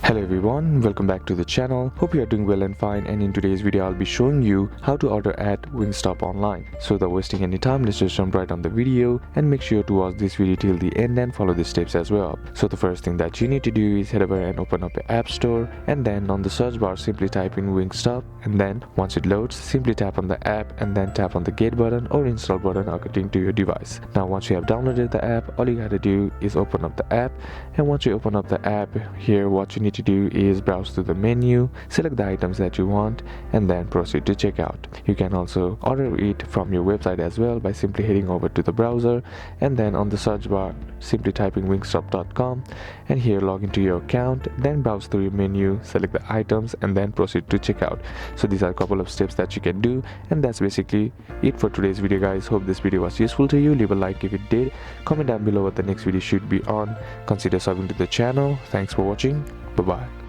Hello everyone, welcome back to the channel. Hope you are doing well and fine, and in today's video I'll be showing you how to order at Wingstop Online. So without wasting any time, let's just jump right on the video and make sure to watch this video till the end and follow the steps as well. So the first thing that you need to do is head over and open up the App Store, and then on the search bar simply type in Wingstop, and then once it loads simply tap on the app and then tap on the get button or install button according to your device. Now once you have downloaded the app, all you gotta do is open up the app, and once you open up the app, here what you need to do is browse to the menu, select the items that you want, and then proceed to checkout. You can also order it from your website as well by simply heading over to the browser, and then on the search bar simply typing wingstop.com, and here log into your account, then browse through your menu, select the items, and then proceed to checkout. So these are a couple of steps that you can do, and that's basically it for today's video, guys. Hope this video was useful to you. Leave a like if it did, comment down below what the next video should be on, consider subbing to the channel. Thanks for watching. Bye bye.